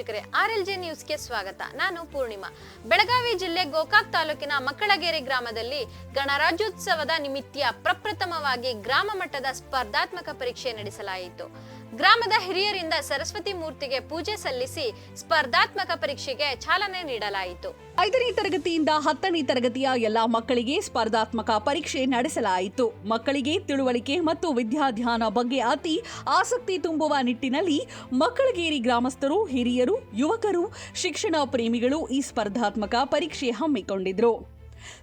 ವೀಕ್ಷಕರೇ, RLJ ನ್ಯೂಸ್ಗೆ ಸ್ವಾಗತ. ನಾನು ಪೂರ್ಣಿಮಾ. ಬೆಳಗಾವಿ ಜಿಲ್ಲೆ ಗೋಕಾಕ್ ತಾಲೂಕಿನ ಮಕ್ಕಳಗೇರಿ ಗ್ರಾಮದಲ್ಲಿ ಗಣರಾಜ್ಯೋತ್ಸವದ ನಿಮಿತ್ತ ಪ್ರಪ್ರಥಮವಾಗಿ ಗ್ರಾಮ ಮಟ್ಟದ ಸ್ಪರ್ಧಾತ್ಮಕ ಪರೀಕ್ಷೆ ನಡೆಸಲಾಯಿತು. ಗ್ರಾಮದ ಹಿರಿಯರಿಂದ ಸರಸ್ವತಿ ಮೂರ್ತಿಗೆ ಪೂಜೆ ಸಲ್ಲಿಸಿ ಸ್ಪರ್ಧಾತ್ಮಕ ಪರೀಕ್ಷೆಗೆ ಚಾಲನೆ ನೀಡಲಾಯಿತು. 5ನೇ ತರಗತಿಯಿಂದ 10ನೇ ತರಗತಿಯ ಎಲ್ಲಾ ಮಕ್ಕಳಿಗೆ ಸ್ಪರ್ಧಾತ್ಮಕ ಪರೀಕ್ಷೆ ನಡೆಸಲಾಯಿತು. ಮಕ್ಕಳಿಗೆ ತಿಳುವಳಿಕೆ ಮತ್ತು ವಿದ್ಯಾಧ್ಯಾನ ಬಗ್ಗೆ ಅತಿ ಆಸಕ್ತಿ ತುಂಬುವ ನಿಟ್ಟಿನಲ್ಲಿ ಮಕ್ಕಳಗೇರಿ ಗ್ರಾಮಸ್ಥರು, ಹಿರಿಯರು, ಯುವಕರು, ಶಿಕ್ಷಣ ಪ್ರೇಮಿಗಳು ಈ ಸ್ಪರ್ಧಾತ್ಮಕ ಪರೀಕ್ಷೆ ಹಮ್ಮಿಕೊಂಡಿದ್ರು.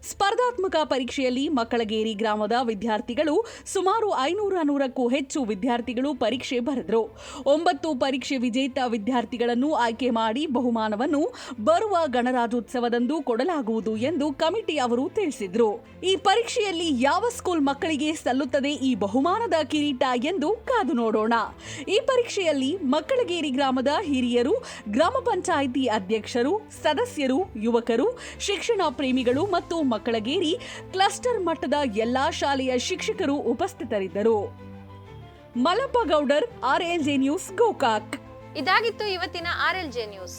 ಸ್ಪರ್ಧಾತ್ಮಕ ಪರೀಕ್ಷೆಯಲ್ಲಿ ಮಕ್ಕಳಗೇರಿ ಗ್ರಾಮದ ವಿದ್ಯಾರ್ಥಿಗಳು ಸುಮಾರು 500ಕ್ಕೂ ಹೆಚ್ಚು ವಿದ್ಯಾರ್ಥಿಗಳು ಪರೀಕ್ಷೆ ಬರೆದರು. 9 ಪರೀಕ್ಷೆ ವಿಜೇತ ವಿದ್ಯಾರ್ಥಿಗಳನ್ನು ಆಯ್ಕೆ ಮಾಡಿ ಬಹುಮಾನವನ್ನು ಬರುವ ಗಣರಾಜ್ಯೋತ್ಸವದಂದು ಕೊಡಲಾಗುವುದು ಎಂದು ಕಮಿಟಿ ಅವರು ತಿಳಿಸಿದರು. ಈ ಪರೀಕ್ಷೆಯಲ್ಲಿ ಯಾವ ಸ್ಕೂಲ್ ಮಕ್ಕಳಿಗೆ ಸಲ್ಲುತ್ತದೆ ಈ ಬಹುಮಾನದ ಕಿರೀಟ ಎಂದು ಕಾದು ನೋಡೋಣ. ಈ ಪರೀಕ್ಷೆಯಲ್ಲಿ ಮಕ್ಕಳಗೇರಿ ಗ್ರಾಮದ ಹಿರಿಯರು, ಗ್ರಾಮ ಪಂಚಾಯಿತಿ ಅಧ್ಯಕ್ಷರು, ಸದಸ್ಯರು, ಯುವಕರು, ಶಿಕ್ಷಣ ಪ್ರೇಮಿಗಳು ಮತ್ತು ಮಕ್ಕಳಗೇರಿ ಕ್ಲಸ್ಟರ್ ಮಟ್ಟದ ಎಲ್ಲಾ ಶಾಲೆಯ ಶಿಕ್ಷಕರು ಉಪಸ್ಥಿತರಿದ್ದರು. Mallappa Goudar, RLJ news, Gokak. ಇದಾಗಿತ್ತು ಇವತ್ತಿನ RLJ ನ್ಯೂಸ್.